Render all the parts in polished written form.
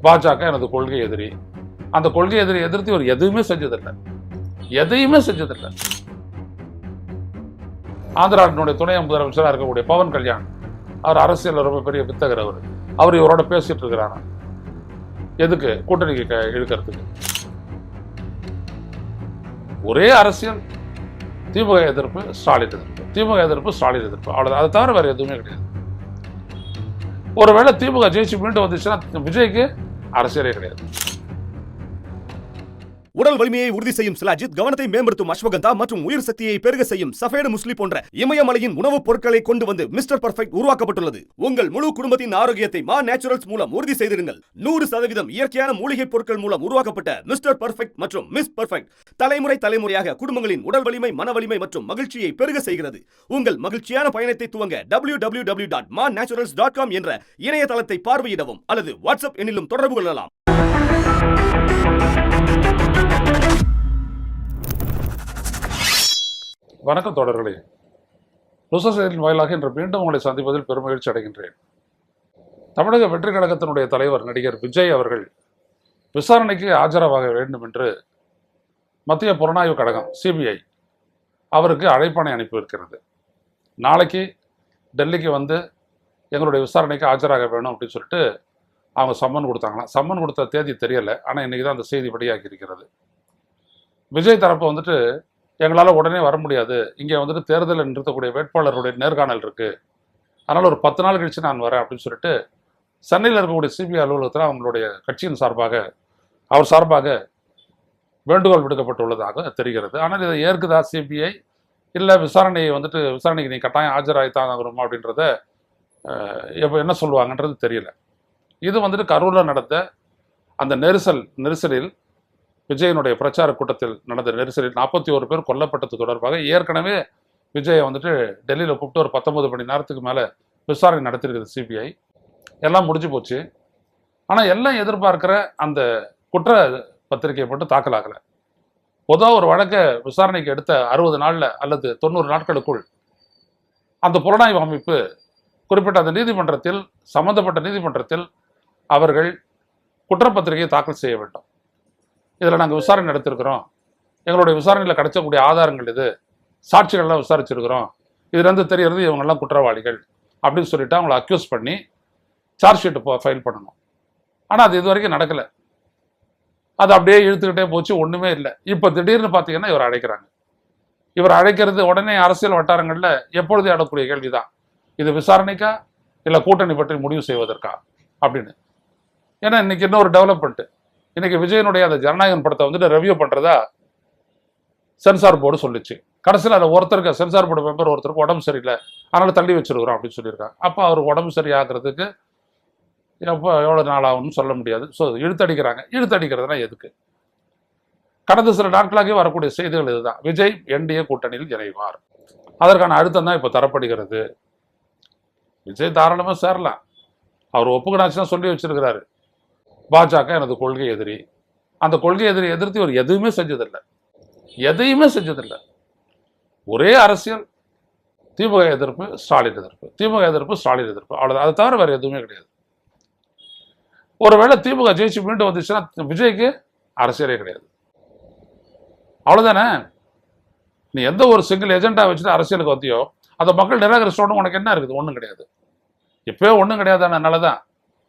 பாஜக எனது கொள்கை எதிரி. அந்த கொள்கை எதிர்த்து இவர் எதுவுமே செஞ்சதில்லை. ஆந்திராவினுடைய துணை முதலமைச்சராக இருக்கக்கூடிய பவன் கல்யாண், அவர் அரசியல் ரொம்ப பெரிய வித்தகர். அவர் இவரோட பேசிட்டு இருக்கிறாரா? எதுக்கு? கூட்டணிக்கு இழுக்கிறதுக்கு. ஒரே அரசியல், திமுக எதிர்ப்பு, ஸ்டாலின் எதிர்ப்பு, அவ்வளவுதான். அதை தவிர வேற எதுவுமே கிடையாது. ஒருவேளை திமுக ஜெயிச்சு மீண்டும் வந்துச்சுன்னா விஜய்க்கு அரசியலே கிடையாது. உடல் வலிமையை உறுதி செய்யும் சிலாஜித், கவனத்தை மேம்படுத்தும் அஸ்வகந்தா மற்றும் உயிர் சக்தியை பெருக செய்யும் சஃபேடு முஸ்லி போன்ற இமயமலையின் உணவுப் பொருட்களை கொண்டு வந்து மிஸ்டர் பர்ஃபெக்ட் உருவாக்கப்பட்டுள்ளது. உங்கள் முழு குடும்பத்தின் ஆரோக்கியத்தை மா நேச்சுரல்ஸ் மூலம் உறுதி செய்திருங்கள். 100% இயற்கையான மூலிகை பொருட்கள் மூலம் உருவாக்கப்பட்ட மிஸ்டர் பர்ஃபெக்ட் மற்றும் மிஸ் பர்ஃபெக்ட் தலைமுறையாக குடும்பங்களின் உடல் வலிமை, மன வலிமை மற்றும் மகிழ்ச்சியை பெருக செய்கிறது. உங்கள் மகிழ்ச்சியான பயணத்தை துவங்க www.mannaturals.com என்ற இணையதளத்தை பார்வையிடவும் அல்லது வாட்ஸ்அப் எண்ணிலும் தொடர்பு கொள்ளலாம். வணக்கம் தொடர்களே. லுசசேரின் வாயிலாக இன்று மீண்டும் உங்களை சந்திப்பதில் பெருமகிழ்ச்சி அடைகின்றேன். தமிழக வெற்றி கழகத்தினுடைய தலைவர் நடிகர் விஜய் அவர்கள் விசாரணைக்கு ஆஜராக வேண்டும் என்று மத்திய புலனாய்வு கழகம் சிபிஐ அவருக்கு அழைப்பாணை அனுப்பியிருக்கிறது. நாளைக்கு டெல்லிக்கு வந்து எங்களுடைய விசாரணைக்கு ஆஜராக வேணும் அப்படின்னு சொல்லிட்டு அவங்க சம்மன் கொடுத்தாங்களாம். சம்மன் கொடுத்த தேதி தெரியலை, ஆனால் இன்றைக்கி தான் அந்த செய்தி வெளியாகி இருக்கிறது. விஜய் தரப்பு வந்துட்டு எங்களால் உடனே வர முடியாது, இங்கே வந்துட்டு தேர்தலில் நிறுத்தக்கூடிய வேட்பாளருடைய நேர்காணல் இருக்குது, அதனால் ஒரு 10 நாள் கழித்து நான் வரேன் அப்படின்னு சொல்லிட்டு சென்னையில் இருக்கக்கூடிய சிபிஐ அலுவலகத்தில் அவங்களுடைய கட்சியின் அவர் சார்பாக வேண்டுகோள் விடுக்கப்பட்டுள்ளதாக தெரிகிறது. ஆனால் இதை ஏற்குதா சிபிஐ, இல்லை விசாரணைக்கு நீ கட்டாயம் ஆஜராகித்தான் ஆகணுமா அப்படின்றத என்ன சொல்லுவாங்கன்றது தெரியல. இது வந்துட்டு கரூரில் நடந்த அந்த நெரிசலில் விஜயனுடைய பிரச்சார கூட்டத்தில் நடந்த நெரிசலில் 41 பேர் கொல்லப்பட்டது தொடர்பாக ஏற்கனவே விஜயை வந்துட்டு டெல்லியில் கூப்பிட்டு ஒரு 19 மணி நேரத்துக்கு மேலே விசாரணை நடத்திருக்குது சிபிஐ. எல்லாம் முடிஞ்சு போச்சு. ஆனால் எல்லாம் எதிர்பார்க்கிற அந்த குற்ற பத்திரிகை மட்டும் தாக்கல் ஆகலை. பொதுவாக ஒரு வழக்கை விசாரணைக்கு எடுத்த 60 நாளில் அல்லது 90 நாட்களுக்குள் அந்த புலனாய்வு அமைப்பு குறிப்பிட்ட அந்த சம்பந்தப்பட்ட நீதிமன்றத்தில் அவர்கள் குற்றப்பத்திரிகையை தாக்கல் செய்ய வேண்டும். இதில் நாங்கள் விசாரணை நடத்திருக்கிறோம், எங்களுடைய விசாரணையில் கிடைச்சக்கூடிய ஆதாரங்கள் இது, சாட்சிகள்லாம் விசாரிச்சிருக்கிறோம், இதுலேருந்து தெரியறது இவங்கெல்லாம் குற்றவாளிகள் அப்படின்னு சொல்லிட்டு அவங்களை அக்யூஸ் பண்ணி சார்ஜ் ஷீட்டு ஃபைல் பண்ணணும். ஆனால் அது இது வரைக்கும் நடக்கலை. அது அப்படியே இழுத்துக்கிட்டே போச்சு, ஒன்றுமே இல்லை. இப்போ திடீர்னு பார்த்தீங்கன்னா இவர் அழைக்கிறது உடனே அரசியல் வட்டாரங்களில் எப்பொழுது அடக்கூடிய கேள்விதான், இது விசாரணைக்கா இல்லை கூட்டணி பற்றி முடிவு செய்வதற்கா அப்படின்னு. ஏன்னா இன்னைக்கு இன்னொரு டெவலப்மெண்ட்டு, இன்னைக்கு விஜயனுடைய அந்த ஜனநாயகன் படத்தை வந்துட்டு ரிவ்யூ பண்ணுறதா சென்சார் போர்டு சொல்லிச்சு. கடைசியில் அதில் ஒருத்தருக்கு சென்சார் போர்டு மெம்பர் ஒருத்தருக்கு உடம்பு சரியில்லை, அதனால் தள்ளி வச்சிருக்கிறோம் அப்படின்னு சொல்லியிருக்காங்க. அப்போ அவர் உடம்பு சரியாகிறதுக்கு எவ்வளோ நாள் ஆகும்னு சொல்ல முடியாது. ஸோ இழுத்தடிக்கிறதுனா எதுக்கு? கடந்த சில நாட்களாகவே வரக்கூடிய செய்திகள் இதுதான், விஜய் என்டிஏ கூட்டணியில் இணைவார். அதற்கான அழுத்தம் தான் இப்போ தரப்படுகிறது. விஜய் தாராளமாக சேரலாம், அவர் ஒப்புக்கணாச்சுன்னா சொல்லி வச்சிருக்கிறாரு, பாஜக எனது கொள்கை எதிரி. அந்த கொள்கை எதிர்த்து இவர் எதுவுமே செஞ்சதில்லை. ஒரே அரசியல், திமுக எதிர்ப்பு, ஸ்டாலின் எதிர்ப்பு, அவ்வளவுதான். அதை தவிர வேற எதுவுமே கிடையாது. ஒருவேளை திமுக ஜெயிச்சு மீண்டும் வந்துச்சுன்னா விஜய்க்கு அரசியலே கிடையாது. அவ்வளவுதானே. நீ எந்த ஒரு சிங்கிள் எஜெண்டா வச்சுட்டு அரசியலுக்கு வந்தியோ அதை மக்கள் நிராகரிச்சோன்னு உனக்கு என்ன இருக்குது? ஒன்றும் கிடையாது. இப்பவே ஒன்றும் கிடையாதுனால தான்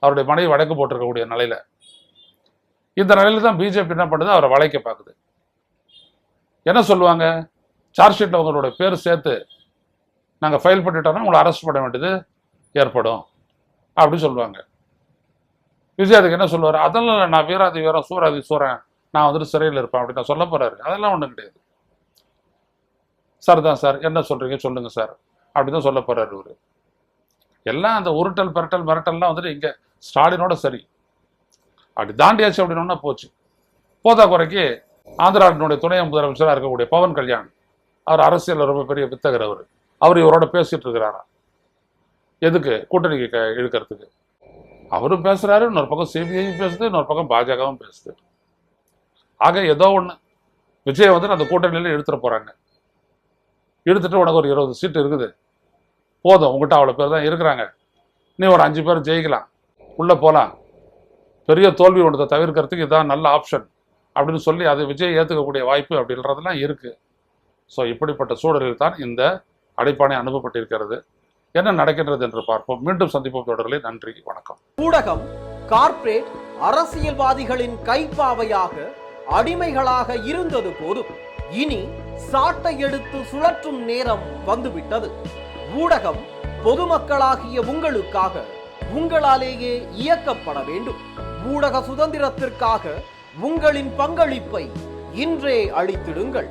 அவருடைய மனைவி வழக்கு போட்டிருக்கக்கூடிய நிலையில, இந்த நிலையில தான் பிஜேபி என்ன பண்ணுது, அவரை வளைக்க பார்க்குது. என்ன சொல்லுவாங்க, சார்ஜ் ஷீட்டில் உங்களோட பேர் சேர்த்து நாங்கள் ஃபைல் பண்ணிட்டோம்னா உங்களை அரெஸ்ட் பண்ண வேண்டியது ஏற்படும் அப்படின்னு சொல்லுவாங்க. விஜய் அதுக்கு என்ன சொல்லுவார், அதெல்லாம் நான் வீராதி வீரம் சூராதி சூரன், நான் வந்துட்டு சிறையில் இருப்பேன் அப்படின்னு நான் சொல்ல போறாரு. அதெல்லாம் ஒன்றும் கிடையாது. சார் தான் சார், என்ன சொல்றீங்க சொல்லுங்க சார் அப்படின்னு தான் சொல்ல போறாரு இவரு. எல்லாம் அந்த உருட்டல் பெரட்டல் மிரட்டல்லாம் வந்துட்டு இங்கே ஸ்டாலினோட சரி அப்படி தாண்டியாச்சு அப்படின்னா போச்சு. போதா குறைக்கு ஆந்திராவினுடைய துணை முதலமைச்சராக இருக்கக்கூடிய பவன் கல்யாண், அவர் அரசியல் ரொம்ப பெரிய வித்தகர். அவர் இவரோட பேசிட்டு இருக்கிறாரா? எதுக்கு? கூட்டணிக்கு இழுக்கிறதுக்கு. அவரும் பேசுறாரு, இன்னொரு பக்கம் சிபிஐயும் பேசுது, இன்னொரு பக்கம் பாஜகவும் பேசுது. ஆக ஏதோ ஒன்று விஜய் வந்து அந்த கூட்டணியில இழுத்துட போறாங்க. இழுத்துட்டு உனக்கு ஒரு 20 சீட்டு இருக்குது, போதும், உங்ககிட்ட அவ்வளோ பேர் தான் இருக்கிறாங்க, நீ ஒரு 5 பேர் ஜெயிக்கலாம், உள்ளே போகலாம், பெரிய தோல்வி ஒன்றதை தவிர்க்கிறதுக்கு இதான் நல்ல ஆப்ஷன் அப்படின்னு சொல்லி அது விஜய் ஏற்றுக்கக்கூடிய வாய்ப்பு அப்படின்றதெல்லாம் இருக்குது. ஸோ இப்படிப்பட்ட சூழலில் தான் இந்த அடைப்பாணை அனுப்பப்பட்டிருக்கிறது. என்ன நடக்கின்றது என்று பார்ப்போம். மீண்டும் சந்திப்போம் தொடர்களே. நன்றி, வணக்கம். ஊடகம் கார்ப்பரேட் அரசியல்வாதிகளின் கைப்பாவையாக அடிமைகளாக இருந்தது போதும், இனி சாட்டை எடுத்து சுழற்றும் நேரம் வந்துவிட்டது. ஊடகம் பொதுமக்களாகிய உங்களுக்காக உங்களாலேயே இயக்கப்பட வேண்டும். ஊடக சுதந்திரத்திற்காக உங்களின் பங்களிப்பை இன்றே அளித்திடுங்கள்.